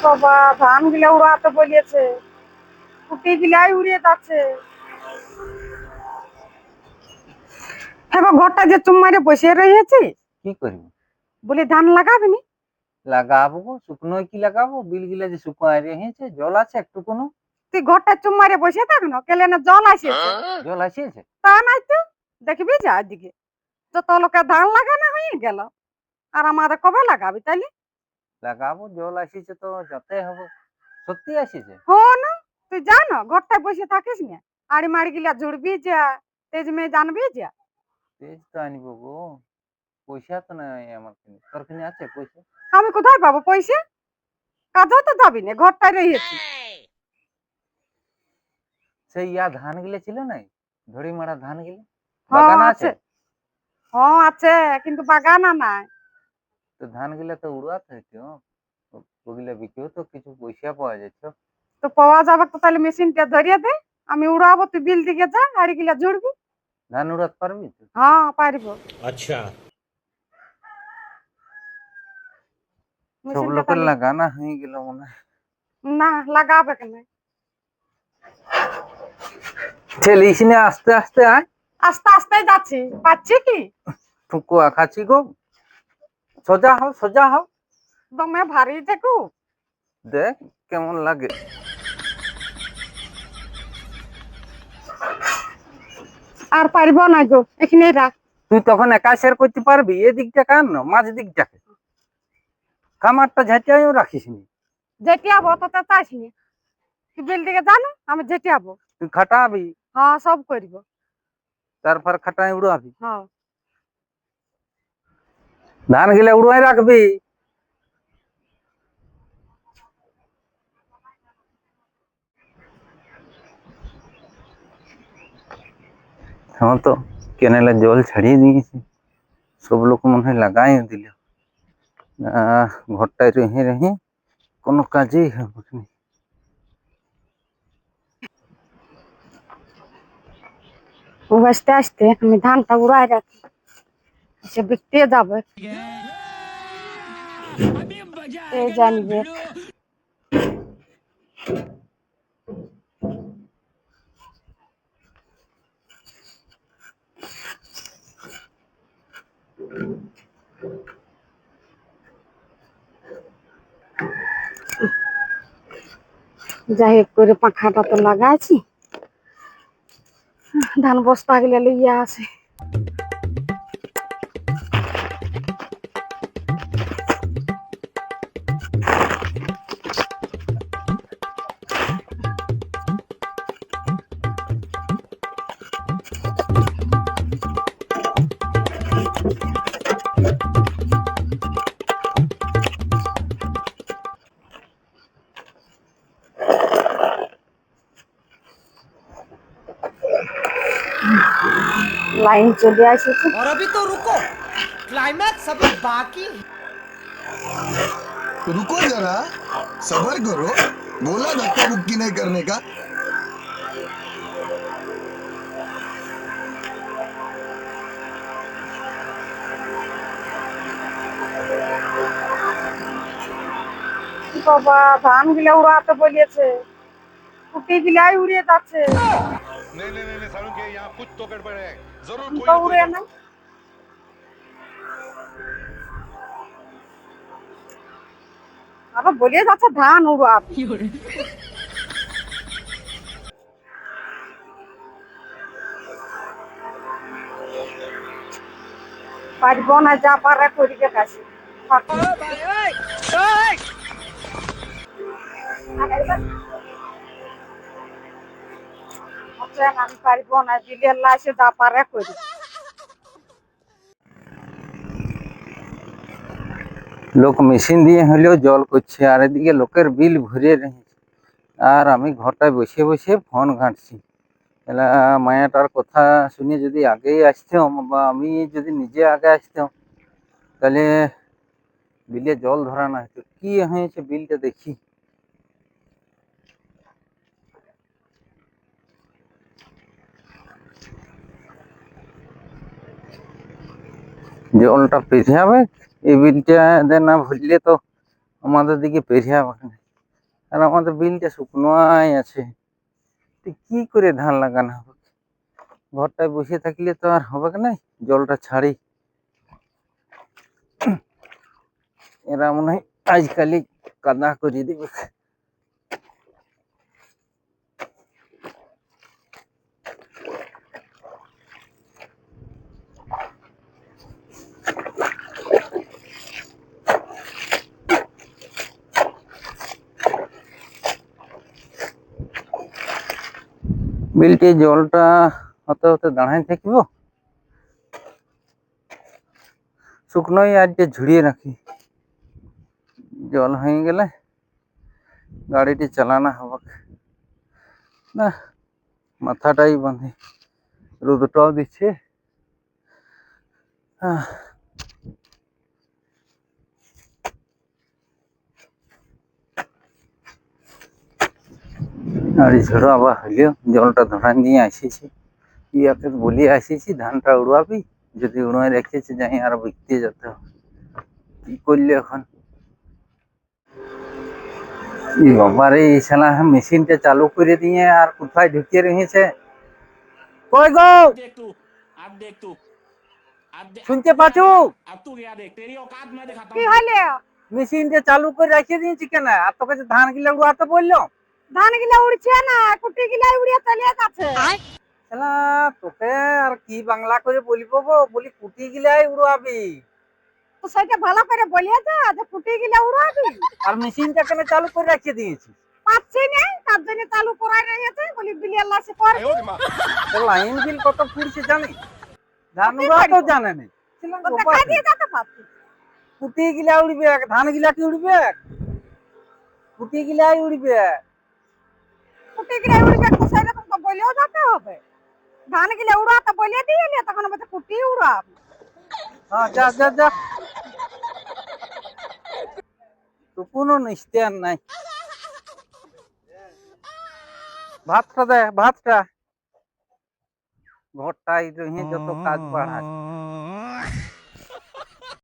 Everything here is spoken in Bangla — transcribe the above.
বাবা, ধান গুলা উড়াতে বলেছে, কুটি গুলাই উড়িয়ে যাচ্ছে। হ্যাঁ, ঘরটা যে চুম মারে বসে রয়েছি, কি করবি? বলি ধান লাগাবি নি? লাগাবো গো, শুকনো কি লাগাবো? বিল গিলা যে শুকায় রয়েছে, জল আছে একটু কোনো? তুই ঘরটা চুম মারে বসে থাক না, কেলে না জল আসিয়েছে। জল আসিয়েছে? তা নাই তো, দেখবি যা দিকে যত লোকের ধান লাগানো হয়ে গেল, আর আমাদের কবে লাগাবি তাইলে? লাগাবো, জল আসিয়েছে তো যেতে হবে। সত্যি আসিয়েছে? হো না, তুই জানো ঘরটায় বসে থাকিস না, আড়ি মাড়ি গিলা জুড়বি যা, তেজ মেয়ে জানবি যা। তেজ তো আনবো গো, পয়সা তো নাই আমার কাছে। তোর কাছে আছে পয়সা? আমি কোথায় পাবো পয়সা? কাজও তো যাবি না, ঘরটায় রয়েছি। সেই ধান গিলে ছিল না, ধরি মারা ধান গিলে হ্যাঁ বাগান আছে? আছে, হ্যাঁ আছে, কিন্তু বাগানা নাই। তো ধান গিলা তো উড়াতে হইতো, ওগুলা বিকেও তো কিছু পয়সা পাওয়া যেত। তো পাওয়া যাবে তো, তাহলে মেশিনটা ধরিয়ে দে, আমি উড়াবো, তুই বিল দিকে যা, আড়ি গিলা জুড়বি। ধান উড়াতে পারবি তো? হ্যাঁ পারবো। अच्छा। সব মেশিনটা লোকের তাহলে লাগানা হয়ে গেল মনে হয়। না লাগাবে কেন? চলিস না, আস্তে আস্তে আয়। আস্তে আস্তে যাচ্ছি, পাচ্ছি কি? ঠুকুয়া খাচ্ছি গো। সোজা হও, সোজা হও। দমে ভারী দেখু। দেখ কেমন লাগে। আর পারবো না গো, এখানে রাখ। তুই তখন একা শেয়ার করতে পারবি? এদিকটা কার না, মাঝ দিকটাকে কামারটা ঝাঁটিয়েও রাখিস নি। যেটিয়াবো তো চাইছিনি, তুই বিল দিকে জানো, আমি যেটিয়াবো। তুই খাটাবি, হ্যাঁ সব করবো। তারপর খাটাই উড়াবি। হ্যাঁ ধান গিলা উড়াই রাখবি। হ্যাঁ তো কেনেলে জল ছাড়িয়ে দিয়েছি, সব লোক মনে হয় লাগাই দিল। ঘরটায় রেহে রেহে কোনো কাজেই হবে না। আসতে আসতে আমি ধানটা উড়াই রাখি, সে বিকতে যাবে, এ জানবে। যাই হোক করে পাখাটা তো লাগাইছি, ধান বস্তা গেলে লইয়া আছে। লাইন চলে আসছে। और अभी तो रुको, क्लाइमैक्स अभी बाकी। रुको जरा, सबर करो। बोला धक्का मुक्की नहीं करने का। বাবা, ধান গুলা উড়াতে বলেছে, কুটি গুলাই উড়িয়ে যাচ্ছে। नहीं नहीं नहीं सारुण के यहाँ कुछ तो गड़बड़ है, जरूर कोई তো ना कोई উড়ে না, আবার বলে যাচ্ছে ধান উড়াবি। পারবো না, যা পারে করিকে কাছে। আমি পারবো না, বিলের লাশে যা পারে করি। লোক মেশিন দিয়ে হলেও জল করছে, আর এদিকে লোকের বিল ভরে রেখেছে, আর আমি ঘরটায় বসে বসে ফোন ঘাঁটছি। এলা মায়াটার কথা শুনে যদি আগেই আসতাম, বা আমি যদি নিজে আগে আসতাম, তাহলে বিলে জল ধরা না হতো। কি হয়েছে বিলটা দেখি। জলটা পেরিয়ে যাবে, এই বিলটা না ভরলে তো আমাদের দিকে পেরিয়ে যাবে না। আর আমাদের বিলটা শুকনোই আছে, তো কি করে ধান লাগানো হবে? ঘরটায় বসে থাকলে তো আর হবে না, জলটা ছাড়ি। এরা মনে হয় আজকালই কাদা করে দিবে। বিলটি জলটা হতে হতে দাঁড়াই থাকিব, শুকনোই আজকে ঝুড়িয়ে রাখি, জল হয়ে গেলে গাড়িটি চালানো হবে না। মাথাটাই বাঁধে, রোদটাও দিচ্ছে। আর এই ঝড় আবার হইলেও জলটা ধরান নিয়ে আসিছি, ইয়াকে বলিয়ে আসিছি ধানটা উড়াবি, যদি উড়াই রেখেছে যাই আর বিকতে যেতে হবে। কি করলে এখন? ই বাবারে, এই শালা মেশিনটা চালু করে দিয়ে আর কোথায় ঢুকিয়ে রেখেছে। কই গো, देख तू अब देख तू अब শুনতে পাচ্ছো? अब तू क्या देख तेरी औकात मैं दिखाता কি हूँ হইলে? মেশিনটা চালু করে রেখে দিয়েছি কেন? আর তোকে যে ধান গুলো উড়াতে বললো, ধান গিলা উড়ছে না, কুটি গিলা উড়িয়ে চলে যাচ্ছে। শালা তোকে আর কি বাংলা করে বলবো গো, বলি কুটি গিলাই উড়াবি, তো সেটা ভালো করে বলিয়ে যা যে কুটি গিলা উড়াবি। আর মেশিনটা কেন চালু করে রেখে দিয়েছি? পাচ্ছি না, তার জন্য চালু করাই রয়েছে, বলি বিলিয়ার লাসে করবি। লাইন বিল কত পড়ছে জানি, ধান কি উড়া তো করবো? জানে না। তো দেখা দিয়ে যেতে পারছি। কুটি গিলা উড়বে, ধান গিলা কি উড়বে? কুটি গিলাই উড়বে। কুটি গিলা উড়বে তো সেরকম তো বলেও যেতে হবে। ধান গিলা উড়াতে বলে দিয়ে তখন বলছে কুটি উড়াব। হ্যাঁ, যা যা যা, তো কোনো নিস্তার নাই। ভাতটা দে, ভাতটা। ঘরটাই রয়ে যত কাজ বাড়ায়।